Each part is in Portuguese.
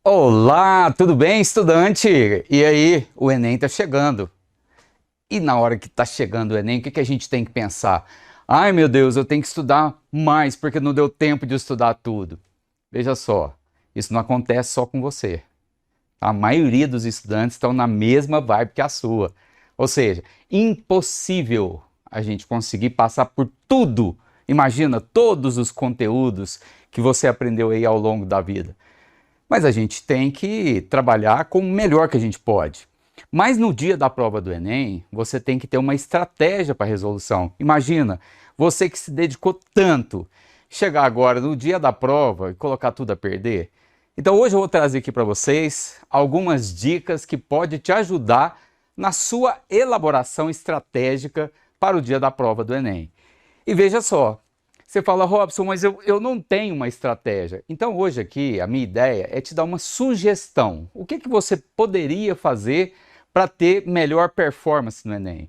Olá, tudo bem, estudante? E aí, o Enem está chegando. E na hora que está chegando o Enem, o que a gente tem que pensar? Ai, meu Deus, eu tenho que estudar mais porque não deu tempo de estudar tudo. Veja só, isso não acontece só com você. A maioria dos estudantes estão na mesma vibe que a sua. Ou seja, impossível a gente conseguir passar por tudo. Imagina todos os conteúdos que você aprendeu aí ao longo da vida. Mas a gente tem que trabalhar com o melhor que a gente pode. Mas no dia da prova do Enem, você tem que ter uma estratégia para resolução. Imagina, você que se dedicou tanto, chegar agora no dia da prova e colocar tudo a perder. Então hoje eu vou trazer aqui para vocês algumas dicas que podem te ajudar na sua elaboração estratégica para o dia da prova do Enem. E veja só, você fala, Robson, mas eu não tenho uma estratégia. Então hoje aqui a minha ideia é te dar uma sugestão. O que você poderia fazer para ter melhor performance no Enem?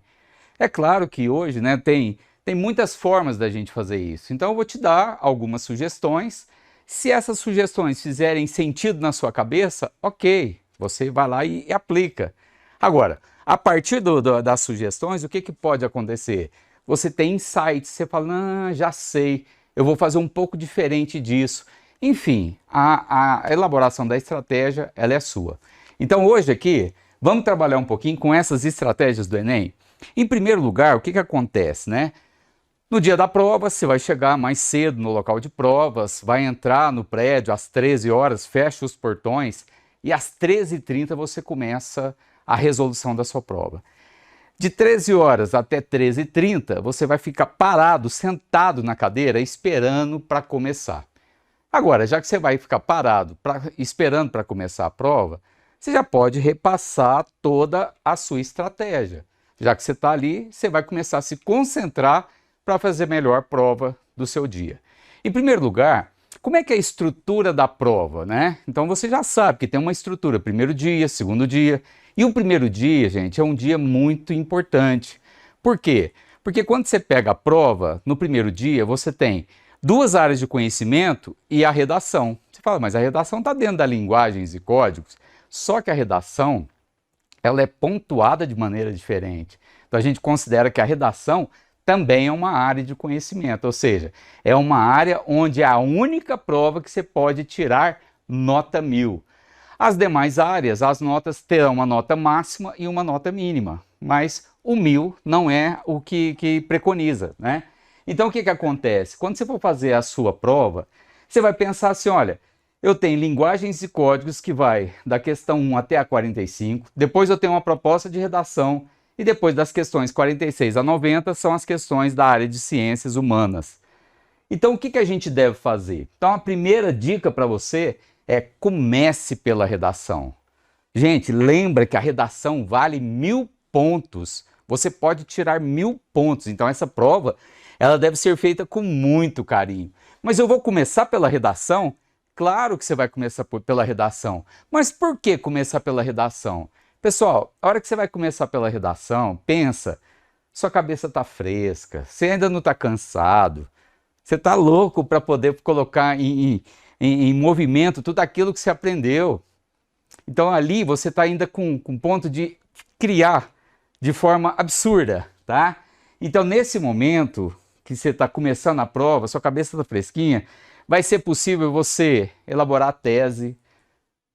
É claro que hoje, né, tem muitas formas da gente fazer isso. Então eu vou te dar algumas sugestões. Se essas sugestões fizerem sentido na sua cabeça, ok, você vai lá e aplica. Agora, a partir das sugestões, o que pode acontecer? Você tem insights, você fala, ah, já sei, eu vou fazer um pouco diferente disso. Enfim, a elaboração da estratégia, ela é sua. Então hoje aqui, vamos trabalhar um pouquinho com essas estratégias do Enem? Em primeiro lugar, o que acontece, né? No dia da prova, você vai chegar mais cedo no local de provas, vai entrar no prédio às 13 horas, fecha os portões e às 13h30 você começa a resolução da sua prova. De 13 horas até 13h30, você vai ficar parado, sentado na cadeira, esperando para começar. Agora, já que você vai ficar parado, esperando para começar a prova, você já pode repassar toda a sua estratégia. Já que você está ali, você vai começar a se concentrar para fazer a melhor prova do seu dia. Em primeiro lugar, como é que é a estrutura da prova, né? Então você já sabe que tem uma estrutura, primeiro dia, segundo dia. E o primeiro dia, gente, é um dia muito importante. Por quê? Porque quando você pega a prova, no primeiro dia, você tem duas áreas de conhecimento e a redação. Você fala, mas a redação está dentro das linguagens e códigos. Só que a redação, ela é pontuada de maneira diferente. Então a gente considera que a redação também é uma área de conhecimento, ou seja, é uma área onde é a única prova que você pode tirar nota 1000. As demais áreas, as notas terão uma nota máxima e uma nota mínima, mas o 1000 não é o que preconiza, né? Então o que acontece? Quando você for fazer a sua prova, você vai pensar assim, olha, eu tenho linguagens e códigos que vai da questão 1 até a 45, depois eu tenho uma proposta de redação, e depois das questões 46 a 90 são as questões da área de ciências humanas. Então o que a gente deve fazer? Então a primeira dica para você é comece pela redação. Gente, lembra que a redação vale 1000 pontos. Você pode tirar 1000 pontos. Então essa prova ela deve ser feita com muito carinho. Mas eu vou começar pela redação? Claro que você vai começar pela redação. Mas por que começar pela redação? Pessoal, a hora que você vai começar pela redação, pensa, sua cabeça está fresca, você ainda não está cansado, você está louco para poder colocar em movimento tudo aquilo que você aprendeu. Então ali você está ainda com ponto de criar de forma absurda, tá? Então nesse momento que você está começando a prova, sua cabeça está fresquinha, vai ser possível você elaborar a tese,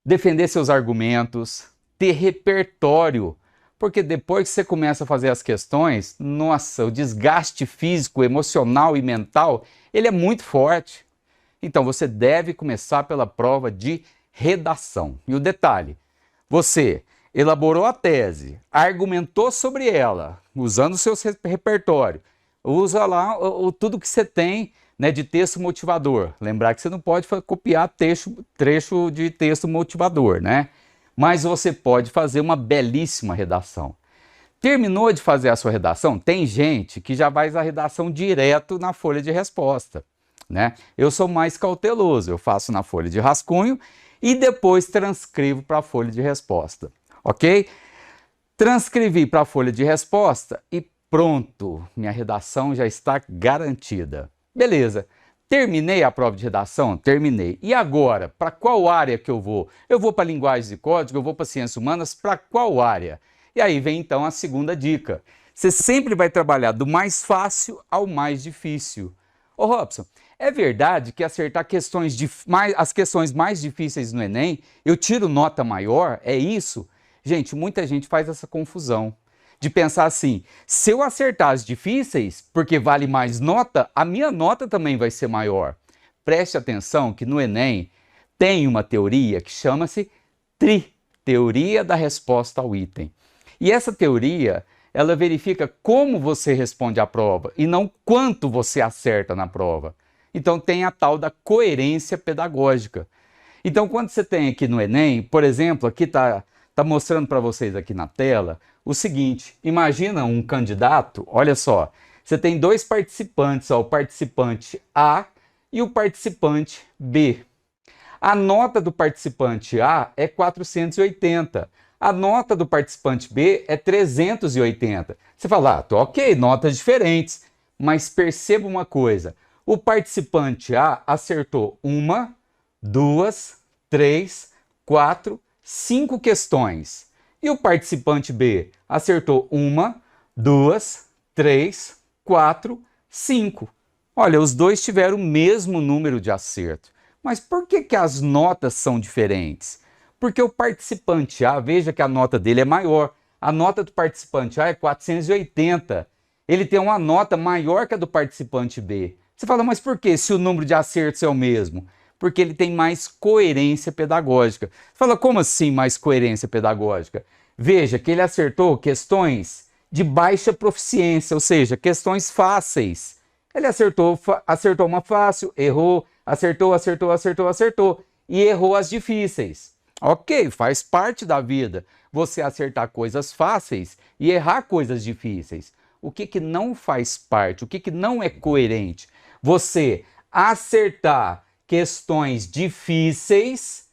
defender seus argumentos, ter repertório, porque depois que você começa a fazer as questões, nossa, o desgaste físico, emocional e mental, ele é muito forte. Então você deve começar pela prova de redação. E o detalhe, você elaborou a tese, argumentou sobre ela, usando o seu repertório, usa lá tudo que você tem, né, de texto motivador. Lembrar que você não pode copiar trecho de texto motivador, né? Mas você pode fazer uma belíssima redação. Terminou de fazer a sua redação? Tem gente que já faz a redação direto na folha de resposta, né? Eu sou mais cauteloso, eu faço na folha de rascunho e depois transcrevo para a folha de resposta, ok? Transcrevi para a folha de resposta e pronto, minha redação já está garantida. Beleza, Terminei a prova de redação? Terminei. E agora, para qual área que eu vou? Eu vou para linguagens e código, eu vou para ciências humanas, para qual área? E aí vem então a segunda dica. Você sempre vai trabalhar do mais fácil ao mais difícil. Ô Robson, é verdade que acertar as questões mais difíceis no Enem, eu tiro nota maior? É isso? Gente, muita gente faz essa confusão. De pensar assim, se eu acertar as difíceis, porque vale mais nota, a minha nota também vai ser maior. Preste atenção que no Enem tem uma teoria que chama-se TRI, Teoria da Resposta ao Item. E essa teoria, ela verifica como você responde à prova e não quanto você acerta na prova. Então tem a tal da coerência pedagógica. Então quando você tem aqui no Enem, por exemplo, aqui está mostrando para vocês aqui na tela o seguinte, imagina um candidato, olha só, você tem dois participantes, ó, o participante A e o participante B. A nota do participante A é 480, a nota do participante B é 380. Você fala, ok, notas diferentes, mas perceba uma coisa, o participante A acertou 1, 2, 3, 4, 5 questões. E o participante B acertou 1, 2, 3, 4, 5. Olha, os dois tiveram o mesmo número de acerto. Mas por que as notas são diferentes? Porque o participante A, veja que a nota dele é maior. A nota do participante A é 480. Ele tem uma nota maior que a do participante B. Você fala, mas por que se o número de acertos é o mesmo? Porque ele tem mais coerência pedagógica. Você fala, como assim mais coerência pedagógica? Veja que ele acertou questões de baixa proficiência, ou seja, questões fáceis. Ele acertou uma fácil, errou, acertou e errou as difíceis. Ok, faz parte da vida você acertar coisas fáceis e errar coisas difíceis. O que não faz parte, o que não é coerente? Você acertar questões difíceis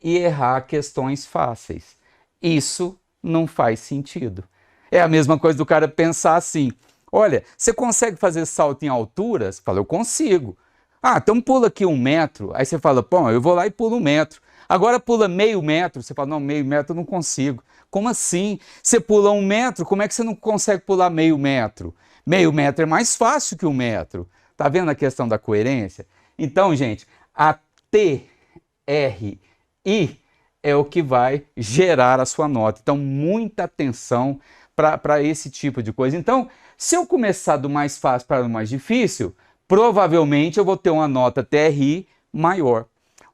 e errar questões fáceis. Isso não faz sentido. É a mesma coisa do cara pensar assim, olha, você consegue fazer salto em altura? Você fala, eu consigo. Ah, então pula aqui 1 metro. Aí você fala, pô, eu vou lá e pulo 1 metro. Agora pula meio metro. Você fala, não, meio metro eu não consigo. Como assim? Você pula 1 metro, como é que você não consegue pular meio metro? Meio metro é mais fácil que 1 metro. Tá vendo a questão da coerência? Então, gente, a TRI é o que vai gerar a sua nota. Então, muita atenção para esse tipo de coisa. Então, se eu começar do mais fácil para o mais difícil, provavelmente eu vou ter uma nota TRI maior.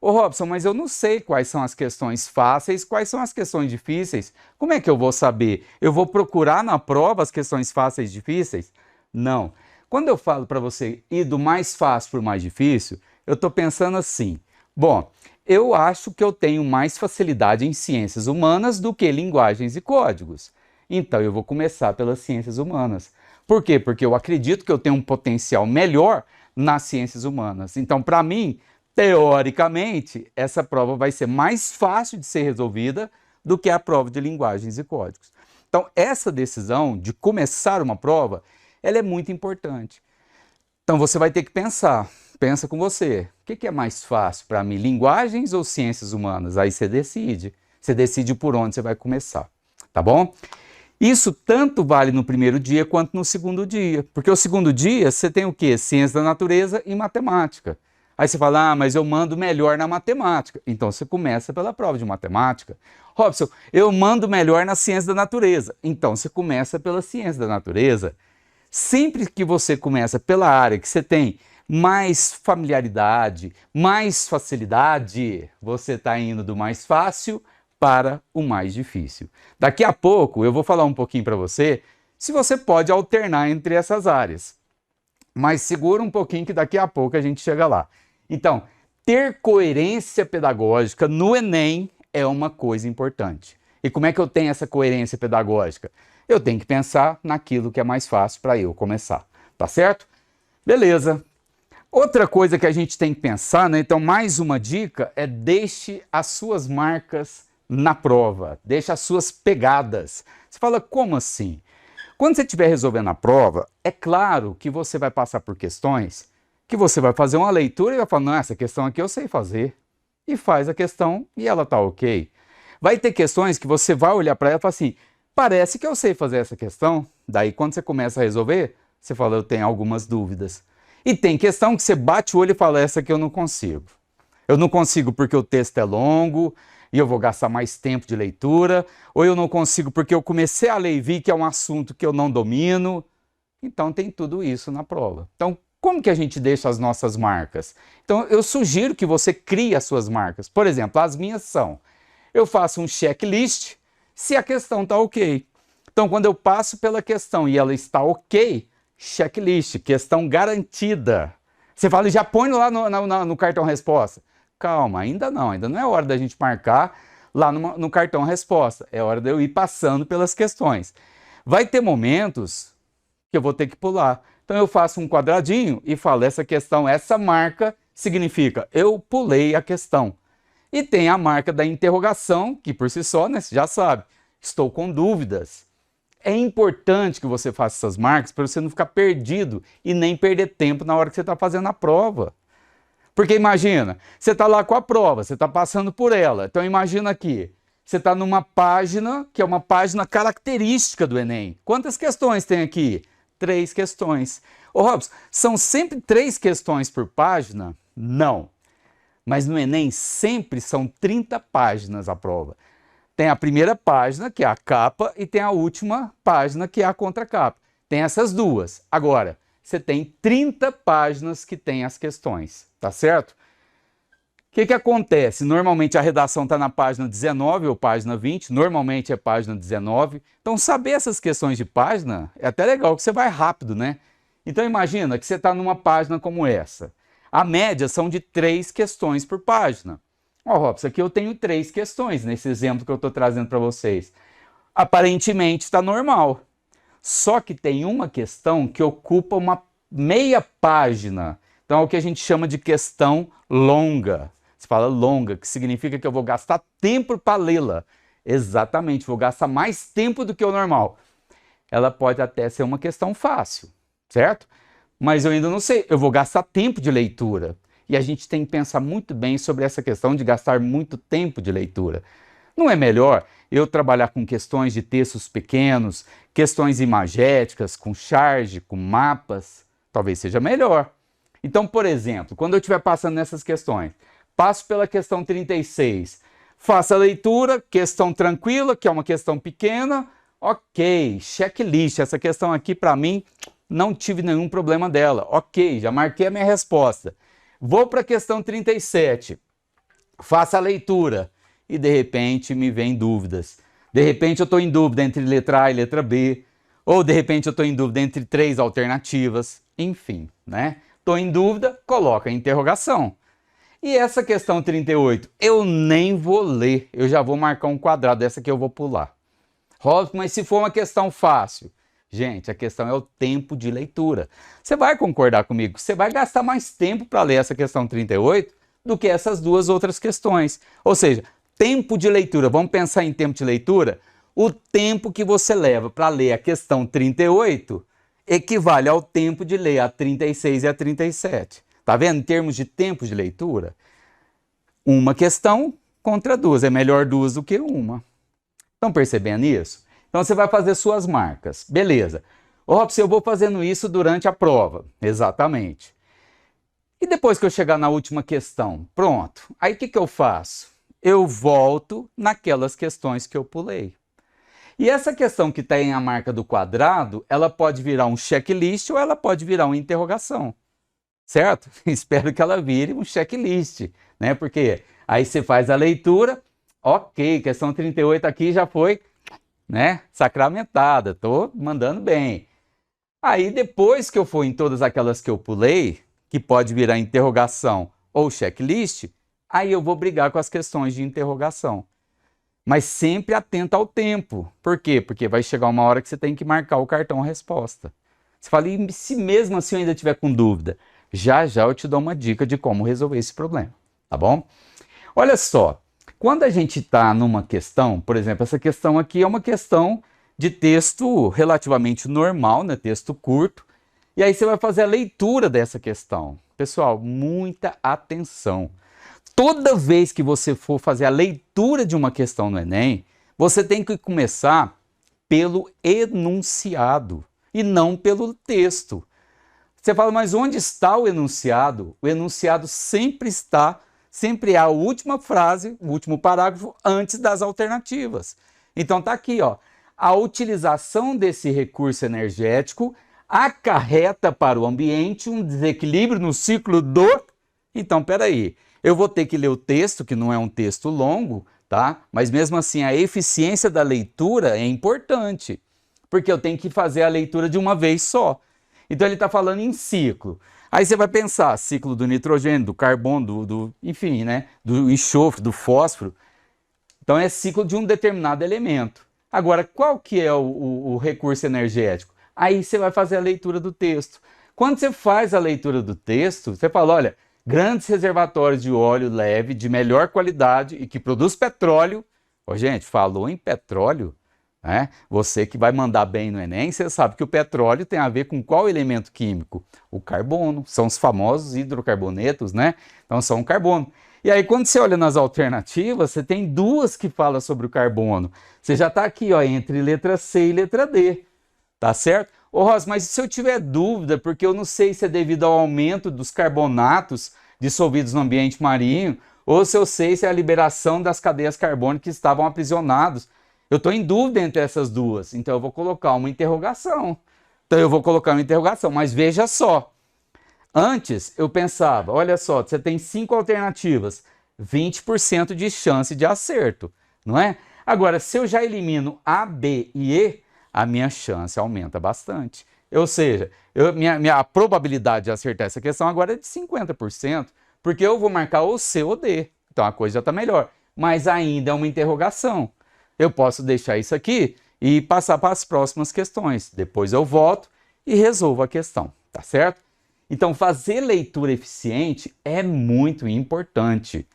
Ô Robson, mas eu não sei quais são as questões fáceis, quais são as questões difíceis. Como é que eu vou saber? Eu vou procurar na prova as questões fáceis e difíceis? Não. Quando eu falo para você ir do mais fácil para o mais difícil, eu estou pensando assim, bom, eu acho que eu tenho mais facilidade em ciências humanas do que linguagens e códigos. Então eu vou começar pelas ciências humanas. Por quê? Porque eu acredito que eu tenho um potencial melhor nas ciências humanas. Então, para mim, teoricamente, essa prova vai ser mais fácil de ser resolvida do que a prova de linguagens e códigos. Então, essa decisão de começar uma prova, ela é muito importante. Então, você vai ter que pensar. Pensa com você. O que é mais fácil para mim, linguagens ou ciências humanas? Aí você decide. Você decide por onde você vai começar. Tá bom? Isso tanto vale no primeiro dia quanto no segundo dia. Porque o segundo dia você tem o quê? Ciência da natureza e matemática. Aí você fala, mas eu mando melhor na matemática. Então você começa pela prova de matemática. Robson, eu mando melhor na ciência da natureza. Então você começa pela ciência da natureza. Sempre que você começa pela área que você tem mais familiaridade, mais facilidade, você está indo do mais fácil para o mais difícil. Daqui a pouco eu vou falar um pouquinho para você se você pode alternar entre essas áreas. Mas segura um pouquinho que daqui a pouco a gente chega lá. Então, ter coerência pedagógica no Enem é uma coisa importante. E como é que eu tenho essa coerência pedagógica? Eu tenho que pensar naquilo que é mais fácil para eu começar. Tá certo? Beleza. Outra coisa que a gente tem que pensar, né? Então, mais uma dica é deixe as suas marcas na prova, deixe as suas pegadas. Você fala, como assim? Quando você estiver resolvendo a prova, é claro que você vai passar por questões que você vai fazer uma leitura e vai falar, não, essa questão aqui eu sei fazer. E faz a questão e ela tá ok. Vai ter questões que você vai olhar para ela e falar assim, parece que eu sei fazer essa questão. Daí quando você começa a resolver, você fala, eu tenho algumas dúvidas. E tem questão que você bate o olho e fala, essa aqui eu não consigo. Eu não consigo porque o texto é longo e eu vou gastar mais tempo de leitura, ou eu não consigo porque eu comecei a ler e vi que é um assunto que eu não domino. Então tem tudo isso na prova. Então, como que a gente deixa as nossas marcas? Então, eu sugiro que você crie as suas marcas. Por exemplo, as minhas são, eu faço um checklist se a questão está ok. Então, quando eu passo pela questão e ela está ok, checklist, questão garantida. Você fala, já põe lá no cartão resposta. Calma, ainda não é hora da gente marcar lá no cartão resposta. É hora de eu ir passando pelas questões. Vai ter momentos que eu vou ter que pular. Então eu faço um quadradinho e falo, essa questão, essa marca significa eu pulei a questão. E tem a marca da interrogação, que por si só, né, você já sabe, estou com dúvidas. É importante que você faça essas marcas para você não ficar perdido e nem perder tempo na hora que você está fazendo a prova. Porque imagina, você está lá com a prova, você está passando por ela. Então imagina aqui, você está numa página que é uma página característica do Enem. Quantas questões tem aqui? 3 questões. Ô Robson, são sempre 3 questões por página? Não. Mas no Enem sempre são 30 páginas a prova. Tem a primeira página, que é a capa, e tem a última página, que é a contracapa. Tem essas duas. Agora, você tem 30 páginas que tem as questões, tá certo? O que acontece? Normalmente a redação está na página 19 ou página 20, normalmente é página 19. Então, saber essas questões de página é até legal, que você vai rápido, né? Então, imagina que você está numa página como essa. A média são de 3 questões por página. Ó, Robson, aqui eu tenho 3 questões nesse exemplo que eu estou trazendo para vocês. Aparentemente está normal. Só que tem uma questão que ocupa uma meia página. Então é o que a gente chama de questão longa. Você fala longa, que significa que eu vou gastar tempo para lê-la. Exatamente, vou gastar mais tempo do que o normal. Ela pode até ser uma questão fácil, certo? Mas eu ainda não sei, eu vou gastar tempo de leitura. E a gente tem que pensar muito bem sobre essa questão de gastar muito tempo de leitura. Não é melhor eu trabalhar com questões de textos pequenos, questões imagéticas, com charge, com mapas? Talvez seja melhor. Então, por exemplo, quando eu estiver passando nessas questões, passo pela questão 36, faço a leitura, questão tranquila, que é uma questão pequena, ok, checklist, essa questão aqui para mim, não tive nenhum problema dela, ok, já marquei a minha resposta. Vou para a questão 37, faço a leitura e de repente me vem dúvidas. De repente eu estou em dúvida entre letra A e letra B, ou de repente eu estou em dúvida entre 3 alternativas, enfim, né? Estou em dúvida, coloca a interrogação. E essa questão 38, eu nem vou ler, eu já vou marcar um quadrado, essa aqui eu vou pular. Robson, mas se for uma questão fácil? Gente, a questão é o tempo de leitura. Você vai concordar comigo? Você vai gastar mais tempo para ler essa questão 38 do que essas duas outras questões. Ou seja, tempo de leitura. Vamos pensar em tempo de leitura? O tempo que você leva para ler a questão 38 equivale ao tempo de ler a 36 e a 37. Tá vendo? Em termos de tempo de leitura, uma questão contra 2. É melhor 2 do que uma. Estão percebendo isso? Então você vai fazer suas marcas. Beleza. Robson, eu vou fazendo isso durante a prova. Exatamente. E depois que eu chegar na última questão? Pronto. Aí o que eu faço? Eu volto naquelas questões que eu pulei. E essa questão que tem a marca do quadrado, ela pode virar um checklist ou ela pode virar uma interrogação. Certo? Espero que ela vire um checklist, né? Porque aí você faz a leitura, ok, questão 38 aqui já foi, né, sacramentada, tô mandando bem. Aí depois que eu for em todas aquelas que eu pulei, que pode virar interrogação ou checklist, aí eu vou brigar com as questões de interrogação. Mas sempre atento ao tempo. Por quê? Porque vai chegar uma hora que você tem que marcar o cartão resposta. Você fala, e se mesmo assim eu ainda tiver com dúvida? Já já eu te dou uma dica de como resolver esse problema, tá bom? Olha só, quando a gente está numa questão, por exemplo, essa questão aqui é uma questão de texto relativamente normal, né? Texto curto, e aí você vai fazer a leitura dessa questão. Pessoal, muita atenção. Toda vez que você for fazer a leitura de uma questão no Enem, você tem que começar pelo enunciado e não pelo texto. Você fala, mas onde está o enunciado? O enunciado sempre é a última frase, o último parágrafo antes das alternativas. Então tá aqui, ó. A utilização desse recurso energético acarreta para o ambiente um desequilíbrio no ciclo do... Então, peraí, eu vou ter que ler o texto, que não é um texto longo, tá? Mas mesmo assim, a eficiência da leitura é importante, porque eu tenho que fazer a leitura de uma vez só. Então, ele está falando em ciclo. Aí você vai pensar, ciclo do nitrogênio, do carbono, enfim, né? Do enxofre, do fósforo. Então, é ciclo de um determinado elemento. Agora, qual que é o recurso energético? Aí você vai fazer a leitura do texto. Quando você faz a leitura do texto, você fala, olha, grandes reservatórios de óleo leve, de melhor qualidade e que produz petróleo. Ô, gente, falou em petróleo, né? Você que vai mandar bem no Enem, você sabe que o petróleo tem a ver com qual elemento químico? O carbono, são os famosos hidrocarbonetos, né? Então são o carbono. E aí, quando você olha nas alternativas, você tem duas que falam sobre o carbono. Você já está aqui, ó, entre letra C e letra D, tá certo? Ô, Rosa, mas se eu tiver dúvida, porque eu não sei se é devido ao aumento dos carbonatos dissolvidos no ambiente marinho, ou se eu sei se é a liberação das cadeias carbônicas que estavam aprisionados. Eu estou em dúvida entre essas duas, então eu vou colocar uma interrogação. Mas veja só. Antes, eu pensava, olha só, você tem 5 alternativas, 20% de chance de acerto, não é? Agora, se eu já elimino A, B e E, a minha chance aumenta bastante. Ou seja, a probabilidade de acertar essa questão agora é de 50%, porque eu vou marcar ou C ou D, então a coisa já está melhor. Mas ainda é uma interrogação. Eu posso deixar isso aqui e passar para as próximas questões. Depois eu volto e resolvo a questão, tá certo? Então, fazer leitura eficiente é muito importante.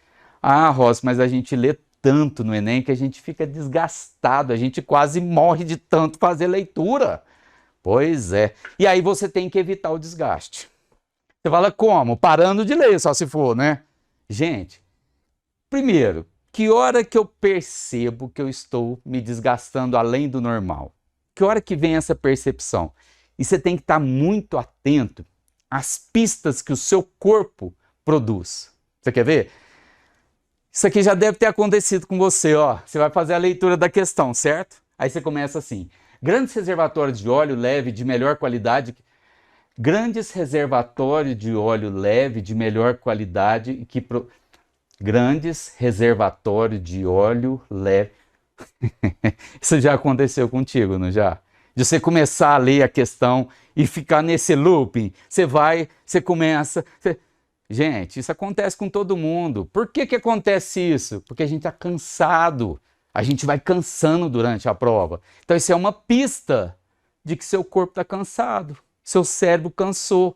Ah, Ross, mas a gente lê tanto no Enem que a gente fica desgastado, a gente quase morre de tanto fazer leitura. Pois é. E aí você tem que evitar o desgaste. Você fala como? Parando de ler, só se for, né? Gente, primeiro, que hora que eu percebo que eu estou me desgastando além do normal? Que hora que vem essa percepção? E você tem que estar muito atento as pistas que o seu corpo produz. Você quer ver? Isso aqui já deve ter acontecido com você, ó. Você vai fazer a leitura da questão, certo? Aí você começa assim. Grandes reservatórios de óleo leve de melhor qualidade. Grandes reservatórios de óleo leve de melhor qualidade que grandes reservatórios de óleo leve. Isso já aconteceu contigo, não já? De você começar a ler a questão e ficar nesse looping. Você começa... Gente, isso acontece com todo mundo. Por que que acontece isso? Porque a gente está cansado. A gente vai cansando durante a prova. Então isso é uma pista de que seu corpo está cansado. Seu cérebro cansou.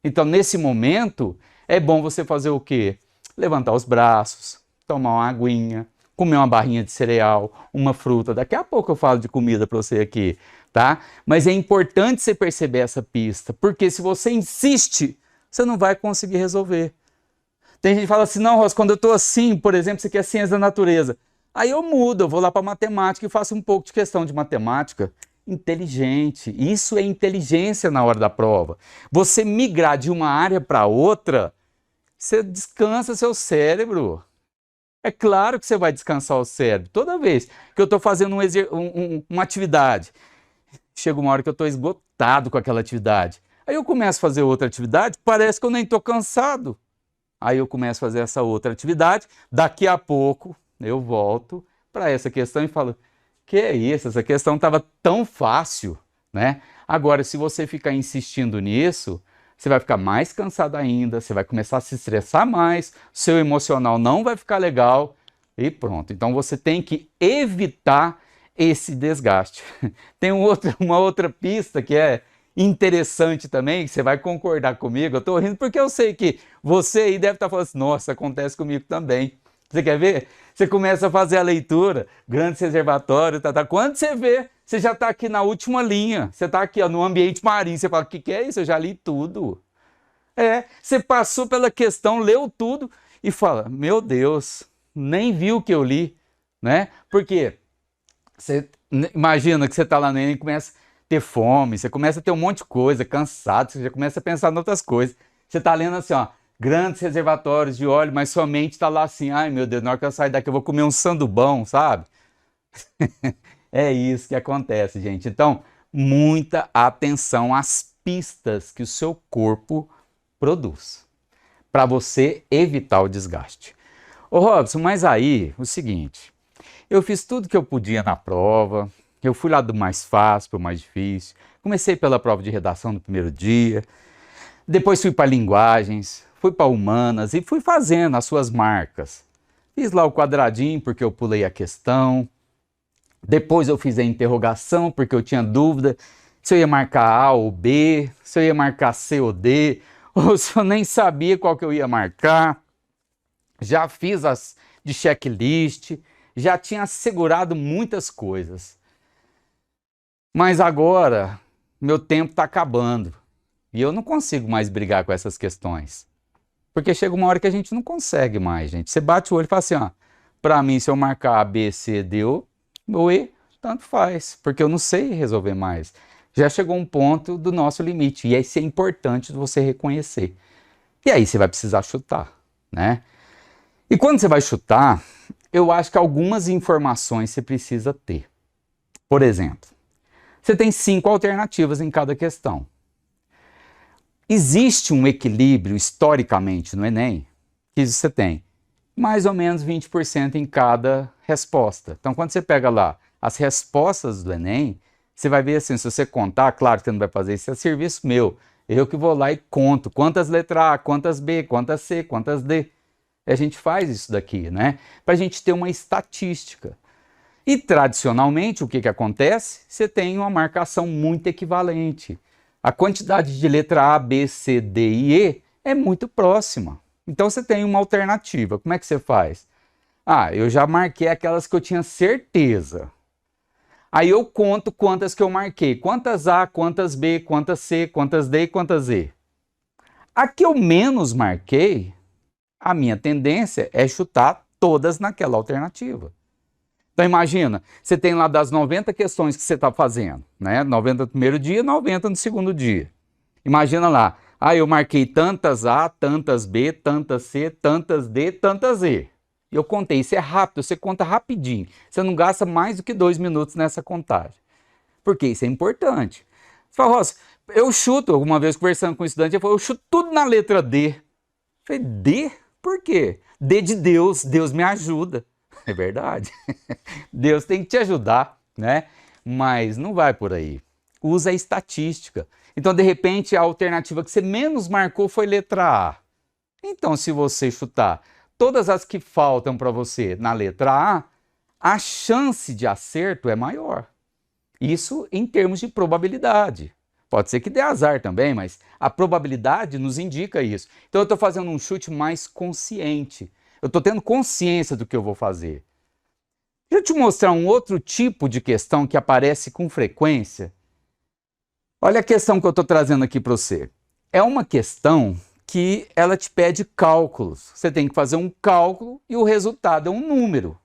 Então nesse momento, é bom você fazer o quê? Levantar os braços, tomar uma aguinha, comer uma barrinha de cereal, uma fruta. Daqui a pouco eu falo de comida para você aqui, tá? Mas é importante você perceber essa pista, porque se você insiste, você não vai conseguir resolver. Tem gente que fala assim, não, Rosa, quando eu estou assim, por exemplo, você quer ciência da natureza. Aí eu mudo, eu vou lá para matemática e faço um pouco de questão de matemática. Inteligente, isso é inteligência na hora da prova. Você migrar de uma área para outra, você descansa seu cérebro. É claro que você vai descansar o cérebro. Toda vez que eu estou fazendo uma atividade, chega uma hora que eu estou esgotado com aquela atividade. Aí eu começo a fazer outra atividade, parece que eu nem estou cansado. Aí eu começo a fazer essa outra atividade, daqui a pouco eu volto para essa questão e falo, que é isso? Essa questão estava tão fácil, né? Agora, se você ficar insistindo nisso, você vai ficar mais cansado ainda, você vai começar a se estressar mais, seu emocional não vai ficar legal e pronto. Então você tem que evitar esse desgaste. Tem uma outra pista que é interessante também, que você vai concordar comigo. Eu estou rindo porque eu sei que você aí deve estar falando assim, nossa, acontece comigo também. Você quer ver? Você começa a fazer a leitura, grandes reservatórios, tá. Quando você vê, você já está aqui na última linha. Você está aqui ó, no ambiente marinho. Você fala, o que é isso? Eu já li tudo. Você passou pela questão, leu tudo e fala, meu Deus, nem viu o que eu li, né? Porque você imagina que você está lá no Enem e começa a ter fome, você começa a ter um monte de coisa, cansado, você já começa a pensar em outras coisas. Você está lendo assim, ó, grandes reservatórios de óleo, mas sua mente está lá assim, ai meu Deus, na hora que eu sair daqui eu vou comer um sandubão, sabe? É isso que acontece, gente. Então, muita atenção às pistas que o seu corpo produz, para você evitar o desgaste. Ô Robson, mas aí, o seguinte, eu fiz tudo que eu podia na prova, eu fui lá do mais fácil para o mais difícil, comecei pela prova de redação no primeiro dia, depois fui para linguagens, fui para humanas e fui fazendo as suas marcas. Fiz lá o quadradinho porque eu pulei a questão, depois eu fiz a interrogação porque eu tinha dúvida se eu ia marcar A ou B, se eu ia marcar C ou D, ou se eu nem sabia qual que eu ia marcar. Já fiz as de checklist, já tinha assegurado muitas coisas. Mas agora, meu tempo está acabando e eu não consigo mais brigar com essas questões. Porque chega uma hora que a gente não consegue mais, gente. Você bate o olho e fala assim, ó, para mim, se eu marcar A, B, C, D ou E, tanto faz, porque eu não sei resolver mais. Já chegou um ponto do nosso limite, e isso é importante você reconhecer. E aí você vai precisar chutar, né? E quando você vai chutar, eu acho que algumas informações você precisa ter. Por exemplo, você tem 5 alternativas em cada questão. Existe um equilíbrio historicamente no Enem, que você tem mais ou menos 20% em cada resposta. Então, quando você pega lá as respostas do Enem, você vai ver assim, se você contar, claro que você não vai fazer isso, é serviço meu. Eu que vou lá e conto quantas letras A, quantas B, quantas C, quantas D. A gente faz isso daqui, né? Para a gente ter uma estatística. E tradicionalmente, o que que acontece? Você tem uma marcação muito equivalente. A quantidade de letra A, B, C, D e E é muito próxima. Então você tem uma alternativa. Como é que você faz? Ah, eu já marquei aquelas que eu tinha certeza. Aí eu conto quantas que eu marquei. Quantas A, quantas B, quantas C, quantas D e quantas E. A que eu menos marquei, a minha tendência é chutar todas naquela alternativa. Então imagina, você tem lá das 90 questões que você está fazendo, né? 90 no primeiro dia, 90 no segundo dia. Imagina lá, eu marquei tantas A, tantas B, tantas C, tantas D, tantas E. Eu contei, isso é rápido, você conta rapidinho. Você não gasta mais do que 2 minutos nessa contagem. Porque isso é importante. Você fala, Rosa, eu chuto, alguma vez conversando com um estudante, ele falou, eu chuto tudo na letra D. Eu falei, D? Por quê? D de Deus, Deus me ajuda. É verdade. Deus tem que te ajudar, né? Mas não vai por aí. Usa a estatística. Então, de repente, a alternativa que você menos marcou foi letra A. Então, se você chutar todas as que faltam para você na letra A chance de acerto é maior. Isso em termos de probabilidade. Pode ser que dê azar também, mas a probabilidade nos indica isso. Então, eu estou fazendo um chute mais consciente. Eu estou tendo consciência do que eu vou fazer. Deixa eu te mostrar um outro tipo de questão que aparece com frequência. Olha a questão que eu estou trazendo aqui para você. É uma questão que ela te pede cálculos. Você tem que fazer um cálculo e o resultado é um número.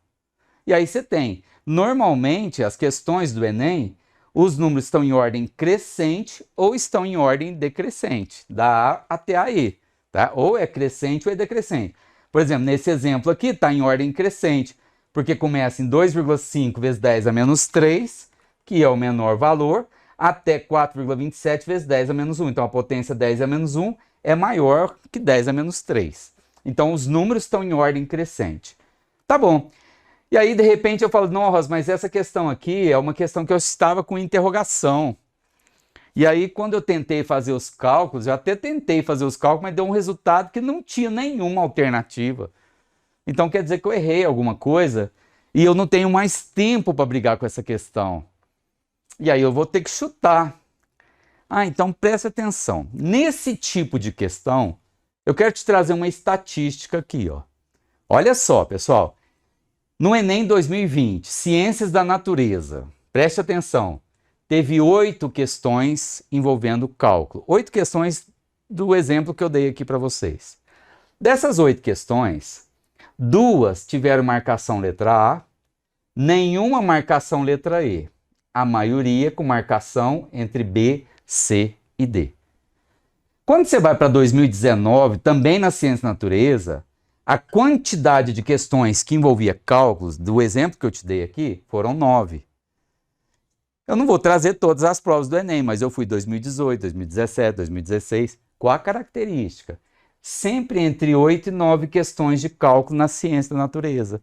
E aí você tem, normalmente, as questões do Enem, os números estão em ordem crescente ou estão em ordem decrescente, da A até a E, tá? Ou é crescente ou é decrescente. Por exemplo, nesse exemplo aqui está em ordem crescente, porque começa em 2,5 vezes 10 a menos 3, que é o menor valor, até 4,27 vezes 10 a menos 1. Então a potência 10 a menos 1 é maior que 10 a menos 3. Então os números estão em ordem crescente. Tá bom. E aí, de repente, eu falo, não, Rosa, mas essa questão aqui é uma questão que eu estava com interrogação. E aí, quando eu tentei fazer os cálculos, eu até tentei fazer os cálculos, mas deu um resultado que não tinha nenhuma alternativa. Então, quer dizer que eu errei alguma coisa e eu não tenho mais tempo para brigar com essa questão. E aí eu vou ter que chutar. Então preste atenção. Nesse tipo de questão, eu quero te trazer uma estatística aqui, ó. Olha só, pessoal. No Enem 2020, Ciências da Natureza, preste atenção, teve 8 questões envolvendo cálculo. 8 questões do exemplo que eu dei aqui para vocês. Dessas 8 questões, 2 tiveram marcação letra A, nenhuma marcação letra E. A maioria com marcação entre B, C e D. Quando você vai para 2019, também na Ciência da Natureza, a quantidade de questões que envolvia cálculos, do exemplo que eu te dei aqui, foram 9. Eu não vou trazer todas as provas do Enem, mas eu fui 2018, 2017, 2016. Qual a característica? Sempre entre 8 e 9 questões de cálculo na Ciência da Natureza.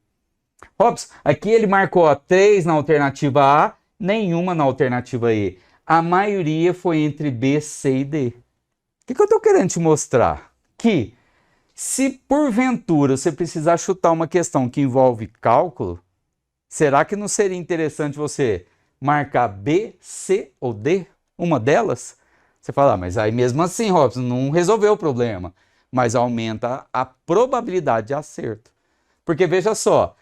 Robson, aqui ele marcou 3 na alternativa A, nenhuma na alternativa E. A maioria foi entre B, C e D. O que eu estou querendo te mostrar? Que se porventura você precisar chutar uma questão que envolve cálculo, será que não seria interessante você marcar B, C ou D? Uma delas? Você fala, mas aí mesmo assim, Robson, não resolveu o problema. Mas aumenta a probabilidade de acerto. Porque veja só,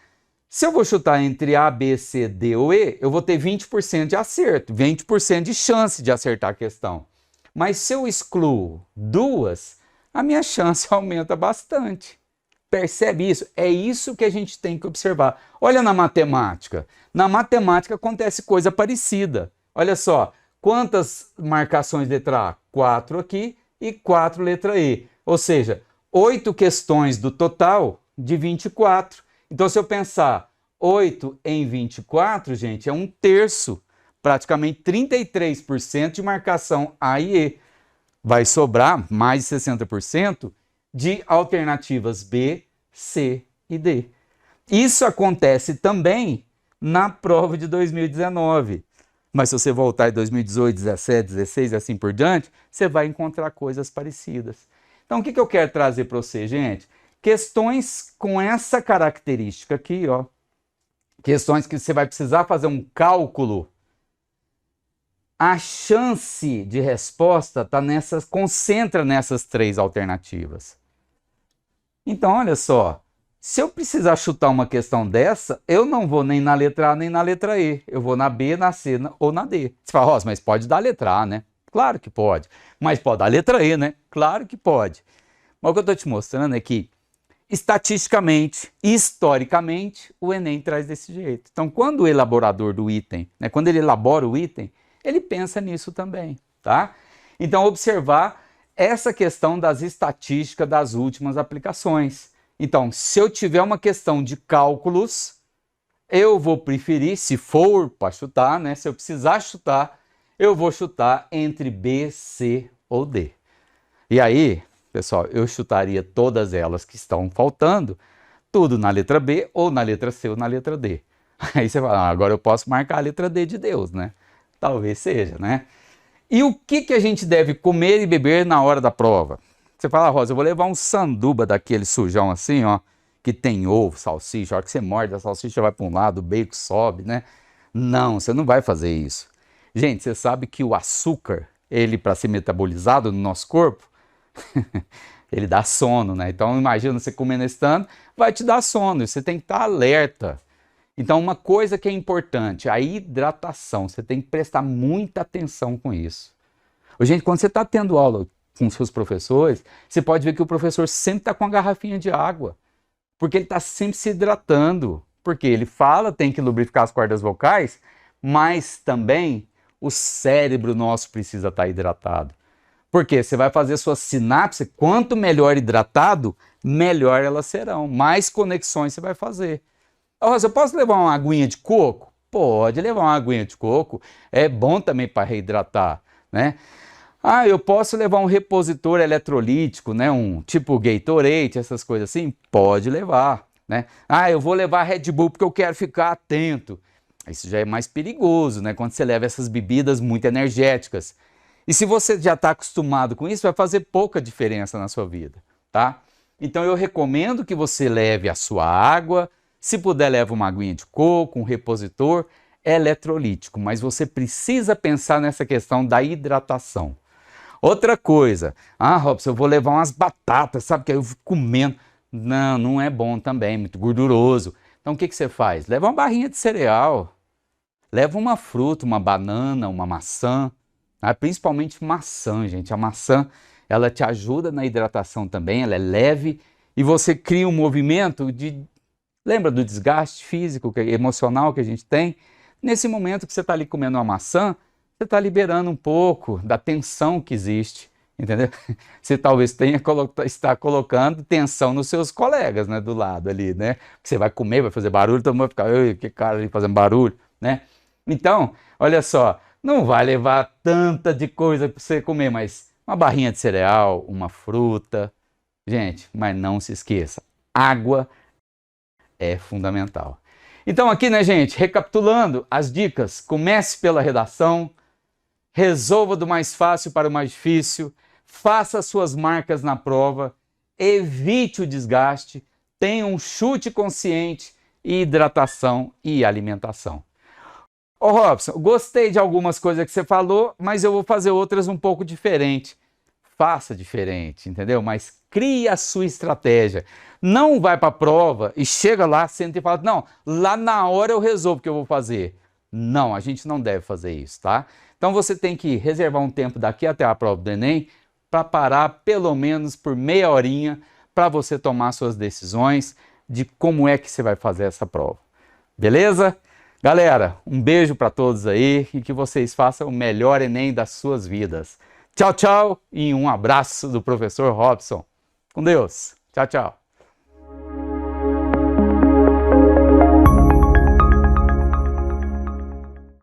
se eu vou chutar entre A, B, C, D ou E, eu vou ter 20% de acerto, 20% de chance de acertar a questão. Mas se eu excluo 2, a minha chance aumenta bastante. Percebe isso? É isso que a gente tem que observar. Olha na matemática. Na matemática acontece coisa parecida. Olha só, quantas marcações letra A? 4 aqui e 4 letra E. Ou seja, 8 questões do total de 24. Então, se eu pensar 8 em 24, gente, é 1/3, praticamente 33% de marcação A e E. Vai sobrar mais de 60% de alternativas B, C e D. Isso acontece também na prova de 2019. Mas se você voltar em 2018, 17, 16 e assim por diante, você vai encontrar coisas parecidas. Então, o que eu quero trazer para você, gente? Questões com essa característica aqui, ó. Questões que você vai precisar fazer um cálculo. A chance de resposta concentra nessas 3 alternativas. Então, olha só. Se eu precisar chutar uma questão dessa, eu não vou nem na letra A nem na letra E. Eu vou na B, na C ou na D. Você fala, Rosa, mas pode dar a letra A, né? Claro que pode. Mas pode dar a letra E, né? Claro que pode. Mas o que eu estou te mostrando é que, estatisticamente, historicamente, o Enem traz desse jeito. Então, quando o elaborador do item, né, quando ele elabora o item, ele pensa nisso também, tá? Então, observar essa questão das estatísticas das últimas aplicações. Então, se eu tiver uma questão de cálculos, eu vou preferir, se for para chutar, né? Se eu precisar chutar, eu vou chutar entre B, C ou D. E aí, pessoal, eu chutaria todas elas que estão faltando, tudo na letra B, ou na letra C, ou na letra D. Aí você fala, agora eu posso marcar a letra D de Deus, né? Talvez seja, né? E o que a gente deve comer e beber na hora da prova? Você fala, Rosa, eu vou levar um sanduba daquele sujão assim, ó, que tem ovo, salsicha, a hora que você morde, a salsicha vai para um lado, o bacon sobe, né? Não, você não vai fazer isso. Gente, você sabe que o açúcar, ele para ser metabolizado no nosso corpo, ele dá sono, né? Então imagina você comendo esse tanto, vai te dar sono, e você tem que estar alerta. Então uma coisa que é importante, a hidratação, você tem que prestar muita atenção com isso. Gente, quando você está tendo aula com seus professores, você pode ver que o professor sempre está com uma garrafinha de água, porque ele está sempre se hidratando, porque ele fala, tem que lubrificar as cordas vocais, mas também o cérebro nosso precisa estar hidratado. Porque você vai fazer suas sinapses, quanto melhor hidratado, melhor elas serão, mais conexões você vai fazer. Rosa, eu posso levar uma aguinha de coco? Pode levar uma aguinha de coco, é bom também para reidratar, né? Ah, eu posso levar um repositor eletrolítico, né? Um tipo Gatorade, essas coisas assim? Pode levar, né? Ah, eu vou levar Red Bull porque eu quero ficar atento. Isso já é mais perigoso, né? Quando você leva essas bebidas muito energéticas. E se você já está acostumado com isso, vai fazer pouca diferença na sua vida, tá? Então eu recomendo que você leve a sua água, se puder leve uma aguinha de coco, um repositor eletrolítico, mas você precisa pensar nessa questão da hidratação. Outra coisa, Robson, eu vou levar umas batatas, sabe, que eu fico comendo. Não, não é bom também, muito gorduroso. Então o que você faz? Leva uma barrinha de cereal, leva uma fruta, uma banana, uma maçã, principalmente maçã, gente. A maçã, ela te ajuda na hidratação também, ela é leve e você cria um movimento de... Lembra do desgaste físico, emocional que a gente tem? Nesse momento que você está ali comendo uma maçã, você está liberando um pouco da tensão que existe, entendeu? Você talvez está colocando tensão nos seus colegas, né, do lado ali, né? Você vai comer, vai fazer barulho, todo mundo vai ficar, que cara ali fazendo barulho, né? Então, olha só, não vai levar tanta de coisa para você comer, mas uma barrinha de cereal, uma fruta, gente, mas não se esqueça, água é fundamental. Então aqui, né, gente, recapitulando as dicas, comece pela redação, resolva do mais fácil para o mais difícil, faça suas marcas na prova, evite o desgaste, tenha um chute consciente, hidratação e alimentação. Ô Robson, gostei de algumas coisas que você falou, mas eu vou fazer outras um pouco diferente. Faça diferente, entendeu? Mas crie a sua estratégia. Não vai para a prova e chega lá, senta e fala, não, lá na hora eu resolvo o que eu vou fazer. Não, a gente não deve fazer isso, tá? Então você tem que reservar um tempo daqui até a prova do Enem para parar pelo menos por meia horinha para você tomar suas decisões de como é que você vai fazer essa prova. Beleza? Galera, um beijo para todos aí e que vocês façam o melhor Enem das suas vidas. Tchau, tchau e um abraço do professor Robson. Com Deus. Tchau, tchau.